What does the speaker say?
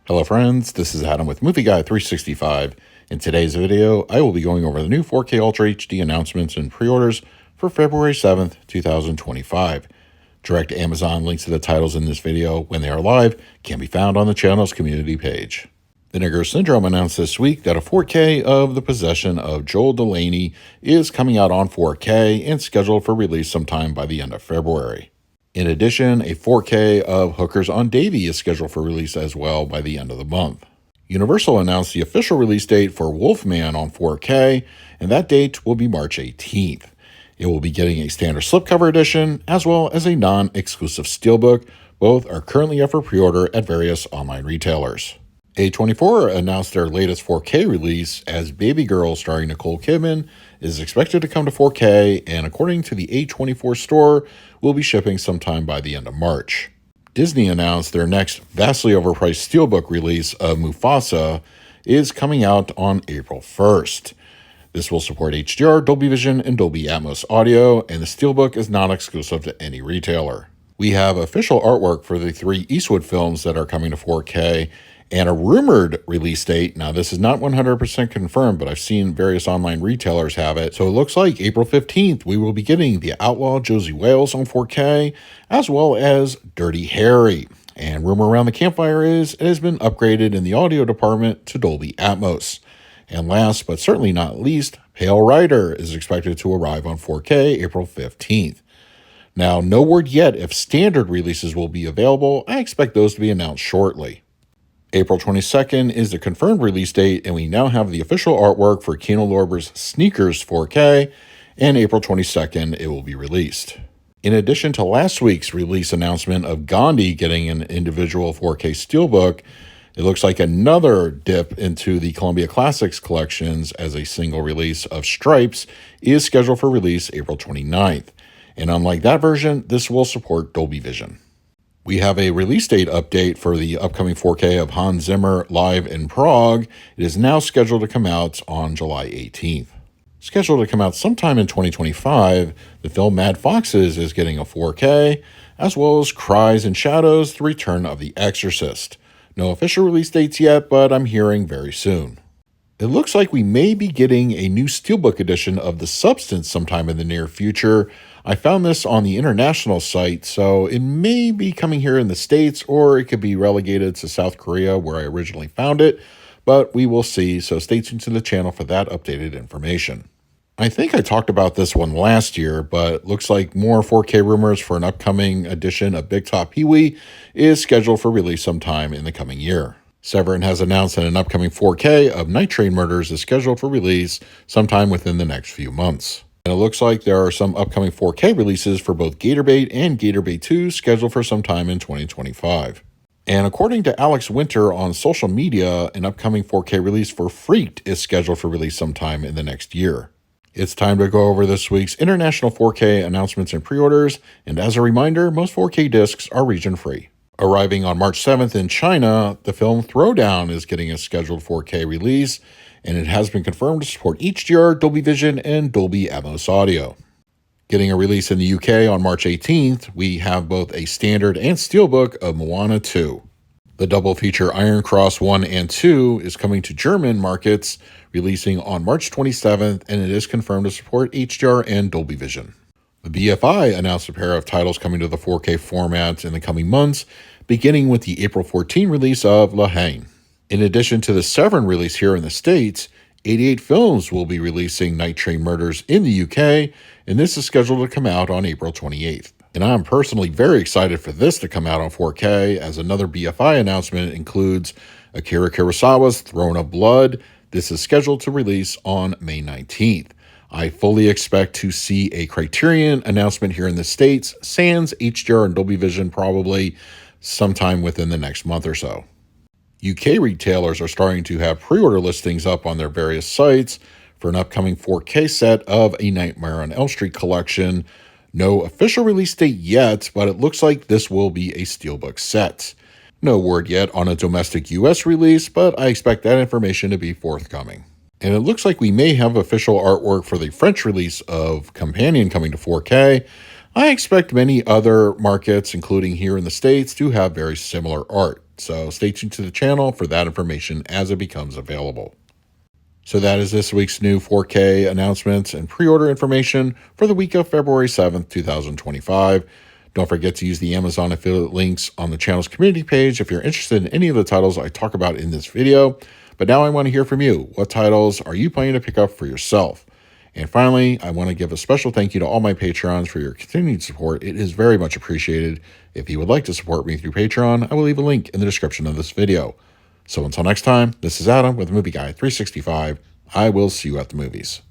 Hello friends, this is Adam with Movie Guy 365. In today's video, I will be going over the new 4K Ultra HD announcements and pre-orders for February 7th, 2025. Direct Amazon links to the titles in this video when they are live can be found on the channel's community page. Vinegar Syndrome announced this week that a 4K of The Possession of Joel Delaney is coming out on 4K and scheduled for release sometime by the end of February. In addition, a 4K of Hookers on Davy is scheduled for release as well by the end of the month. Universal announced the official release date for Wolfman on 4K, and that date will be March 18th. It will be getting a standard slipcover edition as well as a non-exclusive steelbook. Both are currently up for pre-order at various online retailers. A24 announced their latest 4K release as Baby Girl starring Nicole Kidman is expected to come to 4K, and according to the A24 store, will be shipping sometime by the end of March. Disney announced their next vastly overpriced steelbook release of Mufasa is coming out on April 1st. This will support HDR, Dolby Vision, and Dolby Atmos audio, and the steelbook is not exclusive to any retailer. We have official artwork for the 3 Eastwood films that are coming to 4K, and a rumored release date. Now, this is not 100% confirmed, but I've seen various online retailers have it. So it looks like April 15th, we will be getting The Outlaw Josie Wales on 4K, as well as Dirty Harry. And rumor around the campfire is it has been upgraded in the audio department to Dolby Atmos. And last, but certainly not least, Pale Rider is expected to arrive on 4K April 15th. Now, no word yet if standard releases will be available. I expect those to be announced shortly. April 22nd is the confirmed release date, and we now have the official artwork for Keanu Lorber's Sneakers 4K, and April 22nd it will be released. In addition to last week's release announcement of Gandhi getting an individual 4K steelbook, it looks like another dip into the Columbia Classics collections as a single release of Stripes is scheduled for release April 29th. And unlike that version, this will support Dolby Vision. We have a release date update for the upcoming 4K of Hans Zimmer Live in Prague. It is now scheduled to come out on July 18th. Scheduled to come out sometime in 2025, the film Mad Foxes is getting a 4K, as well as Cries and Shadows, The Return of the Exorcist. No official release dates yet, but I'm hearing very soon. It looks like we may be getting a new steelbook edition of The Substance sometime in the near future. I found this on the international site, so it may be coming here in the States, or it could be relegated to South Korea where I originally found it, but we will see, so stay tuned to the channel for that updated information. I think I talked about this one last year, but looks like more 4K rumors for an upcoming edition of Big Top Pee-wee is scheduled for release sometime in the coming year. Severin has announced that an upcoming 4K of Night Train Murders is scheduled for release sometime within the next few months. And it looks like there are some upcoming 4K releases for both Gatorbait and Gatorbait 2 scheduled for sometime in 2025. And according to Alex Winter on social media, an upcoming 4K release for Freaked is scheduled for release sometime in the next year. It's time to go over this week's international 4K announcements and pre-orders, and as a reminder, most 4K discs are region-free. Arriving on March 7th in China, the film Throwdown is getting a scheduled 4K release, and it has been confirmed to support HDR, Dolby Vision, and Dolby Atmos audio. Getting a release in the UK on March 18th, we have both a standard and steelbook of Moana 2. The double feature Iron Cross 1 and 2 is coming to German markets, releasing on March 27th, and it is confirmed to support HDR and Dolby Vision. The BFI announced a pair of titles coming to the 4K format in the coming months, beginning with the April 14 release of La Haine. In addition to the Severin release here in the States, 88 Films will be releasing Night Train Murders in the UK, and this is scheduled to come out on April 28th. And I'm personally very excited for this to come out on 4K, as another BFI announcement includes Akira Kurosawa's Throne of Blood. This is scheduled to release on May 19th. I fully expect to see a Criterion announcement here in the States, sans HDR and Dolby Vision probably sometime within the next month or so. UK retailers are starting to have pre-order listings up on their various sites for an upcoming 4K set of A Nightmare on Elm Street collection. No official release date yet, but it looks like this will be a steelbook set. No word yet on a domestic US release, but I expect that information to be forthcoming. And it looks like we may have official artwork for the French release of Companion coming to 4K. I expect many other markets, including here in the States, to have very similar art. So stay tuned to the channel for that information as it becomes available. So that is this week's new 4K announcements and pre-order information for the week of February 7th, 2025. Don't forget to use the Amazon affiliate links on the channel's community page if you're interested in any of the titles I talk about in this video. But now I want to hear from you. What titles are you planning to pick up for yourself? And finally, I want to give a special thank you to all my Patrons for your continued support. It is very much appreciated. If you would like to support me through Patreon, I will leave a link in the description of this video. So until next time, this is Adam with Movie Guy 365. I will see you at the movies.